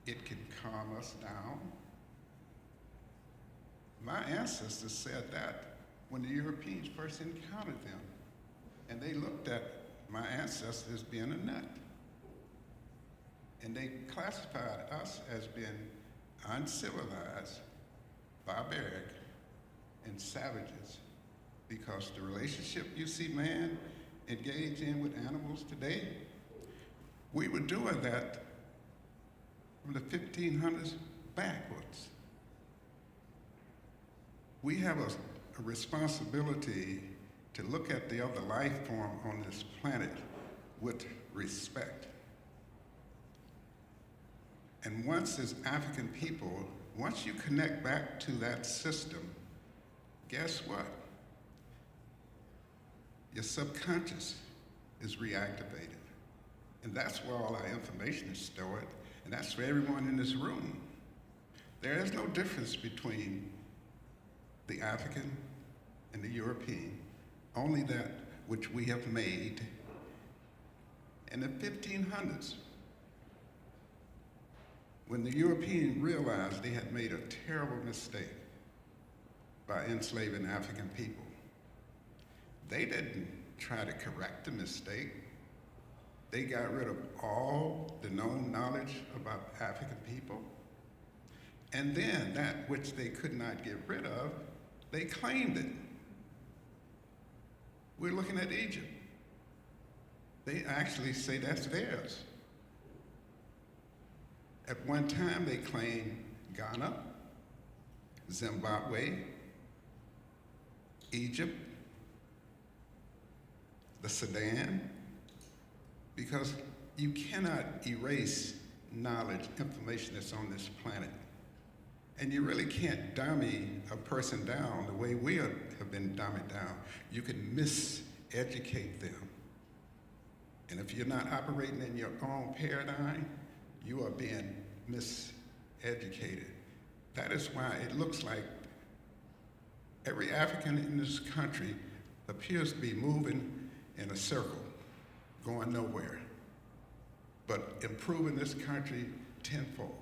It can calm us down. My ancestors said that when the Europeans first encountered them, and they looked at my ancestors as being a nut. And they classified us as being uncivilized, barbaric, and savages, because the relationship you see man engage in with animals today, we were doing that from the 1500s backwards. We have a responsibility to look at the other life form on this planet with respect. And once as African people, once you connect back to that system, guess what? Your subconscious is reactivated. And that's where all our information is stored, and that's for everyone in this room. There is no difference between the African and the European, only that which we have made in the 1500s. When the Europeans realized they had made a terrible mistake by enslaving African people, they didn't try to correct the mistake. They got rid of all the known knowledge about African people. And then that which they could not get rid of, they claimed it. We're looking at Egypt. They actually say that's theirs. At one time, they claimed Ghana, Zimbabwe, Egypt, the Sudan, because you cannot erase knowledge, information that's on this planet. And you really can't dummy a person down the way we have been dummied down. You can miseducate them. And if you're not operating in your own paradigm, you are being miseducated. That is why it looks like every African in this country appears to be moving in a circle, going nowhere, but improving this country tenfold.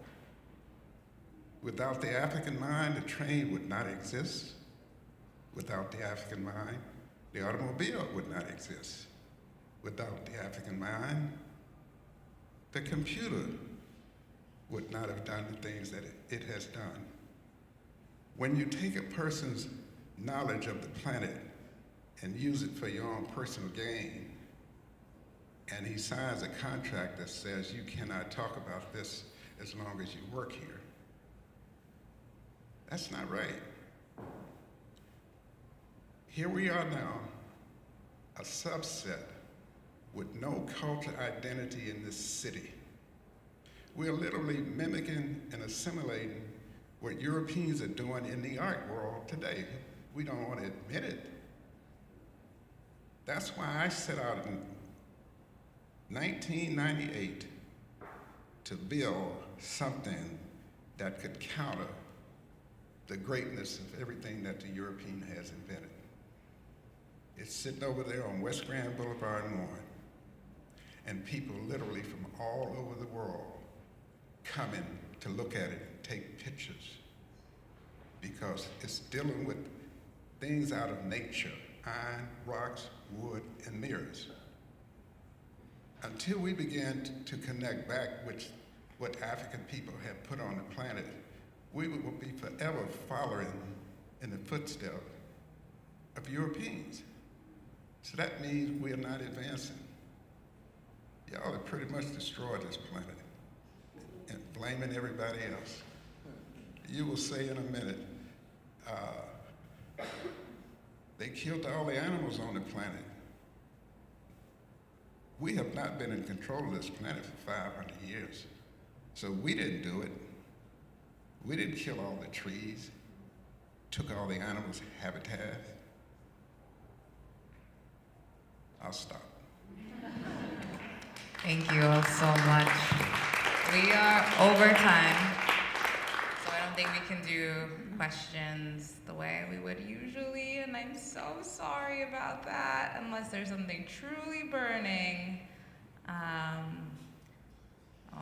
Without the African mind, the train would not exist. Without the African mind, the automobile would not exist. Without the African mind, the computer would not have done the things that it has done. When you take a person's knowledge of the planet and use it for your own personal gain, and he signs a contract that says you cannot talk about this as long as you work here. That's not right. Here we are now, a subset with no cultural identity in this city. We're literally mimicking and assimilating what Europeans are doing in the art world today. We don't want to admit it. That's why I set out in 1998 to build something that could counter the greatness of everything that the European has invented. It's sitting over there on West Grand Boulevard in Warren, and people literally from all over the world coming to look at it and take pictures, because it's dealing with things out of nature, iron, rocks, wood, and mirrors. Until we begin to connect back with what African people have put on the planet, we will be forever following in the footsteps of Europeans. So that means we are not advancing. Y'all have pretty much destroyed this planet and blaming everybody else. You will say in a minute, they killed all the animals on the planet. We have not been in control of this planet for 500 years. So we didn't do it. We didn't kill all the trees, took all the animals' habitat. I'll stop. Thank you all so much. We are over time, so I don't think we can do questions the way we would usually, and I'm so sorry about that, unless there's something truly burning. Oh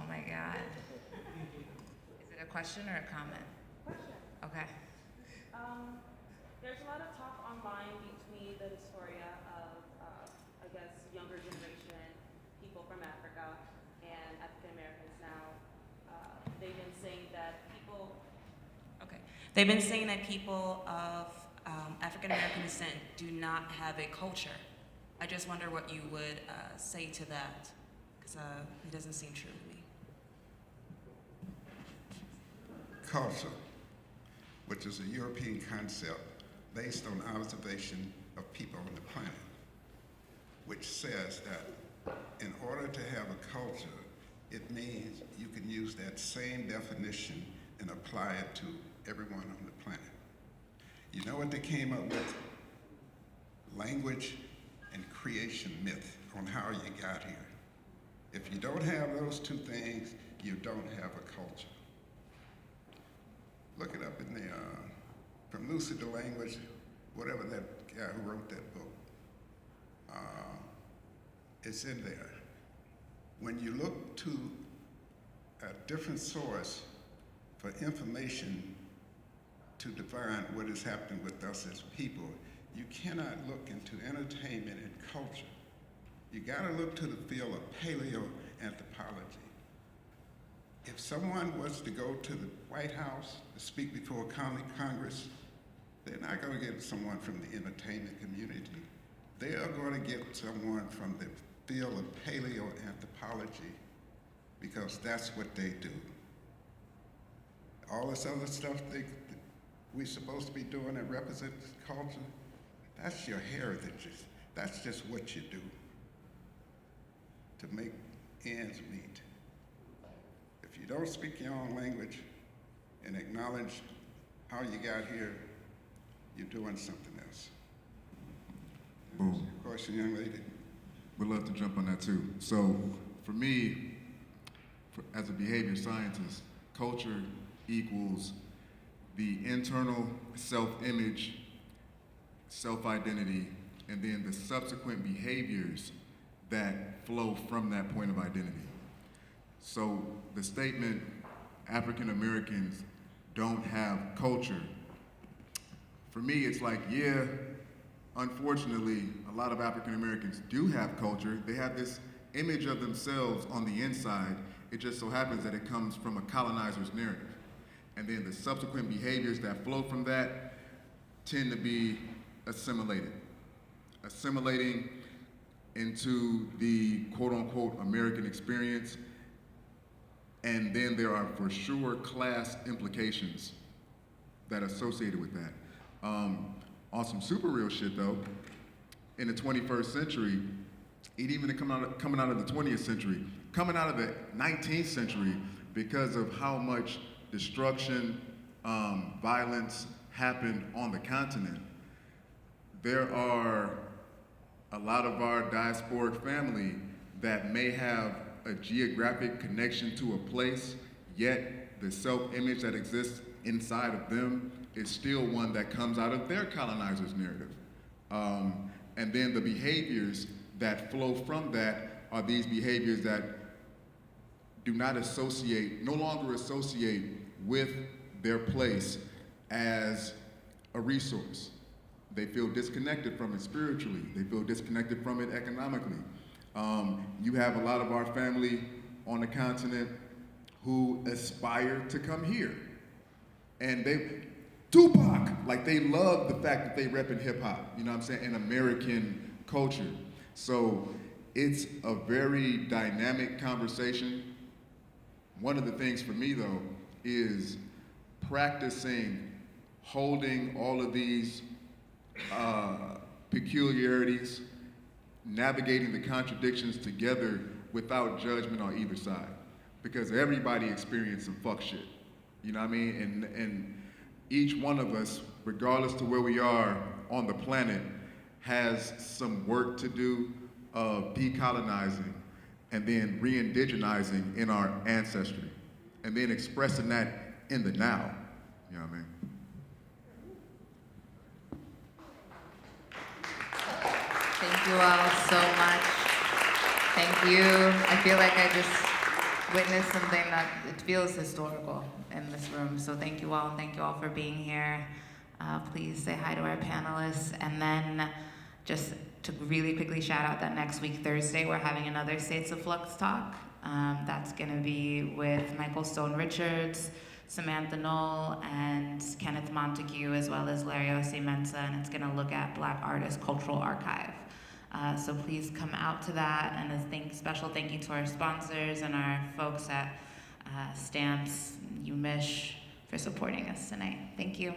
my God. Is it a question or a comment? Question. Okay. There's a lot of talk online between the dysphoria of, I guess, younger generation, people from Africa, and African Americans now. They've been saying that people. Okay. They've been saying that people of African American descent do not have a culture. I just wonder what you would say to that, because it doesn't seem true to me. Culture, which is a European concept based on observation of people on the planet, which says that in order to have a culture, it means you can use that same definition and apply it to everyone on the planet. You know what they came up with? Language and creation myth on how you got here. If you don't have those two things, you don't have a culture. Look it up in the, from Lucid to Language, whatever that guy who wrote that book. It's in there. When you look to a different source for information to define what is happening with us as people, you cannot look into entertainment and culture. You gotta look to the field of paleoanthropology. If someone was to go to the White House to speak before Congress, they're not going to get someone from the entertainment community. They are going to get someone from the field of paleoanthropology, because that's what they do. All this other stuff we're supposed to be doing that represents culture, that's your heritage. That's just what you do to make ends meet. If you don't speak your own language and acknowledge how you got here, you're doing something else. Boom. Question, young lady? We'd love to jump on that too. So for me, as a behavior scientist, culture equals the internal self-image, self-identity, and then the subsequent behaviors that flow from that point of identity. So the statement, African Americans don't have culture, for me it's like, yeah, unfortunately, a lot of African Americans do have culture. They have this image of themselves on the inside. It just so happens that it comes from a colonizer's narrative. And then the subsequent behaviors that flow from that tend to be assimilated. Assimilating into the quote-unquote American experience, and then there are for sure class implications that are associated with that. On some super real shit though, in the 21st century, it even coming out of the 20th century, coming out of the 19th century, because of how much destruction, violence happened on the continent, there are a lot of our diasporic family that may have a geographic connection to a place, yet the self-image that exists inside of them is still one that comes out of their colonizer's narrative. And then the behaviors that flow from that are these behaviors that do not associate, no longer associate with their place as a resource. They feel disconnected from it spiritually. They feel disconnected from it economically. You have a lot of our family on the continent who aspire to come here. And Tupac, like they love the fact that they rep in hip hop, you know what I'm saying, in American culture. So it's a very dynamic conversation. One of the things for me though is practicing holding all of these peculiarities, navigating the contradictions together without judgment on either side. Because everybody experienced some fuck shit, you know what I mean? And each one of us, regardless to where we are on the planet, has some work to do of decolonizing and then re-indigenizing in our ancestry, and then expressing that in the now, you know what I mean? Thank you all so much. Thank you. I feel like I just witnessed something that it feels historical in this room. So thank you all. Thank you all for being here. Please say hi to our panelists. And then just to really quickly shout out that next week, Thursday, we're having another States of Flux talk. That's gonna be with Michael Stone Richards, Samantha Knoll, and Kenneth Montague, as well as Larry Mensa, and it's gonna look at Black Artists Cultural Archive. So please come out to that, and a special thank you to our sponsors and our folks at Stamps, UMISH, for supporting us tonight. Thank you.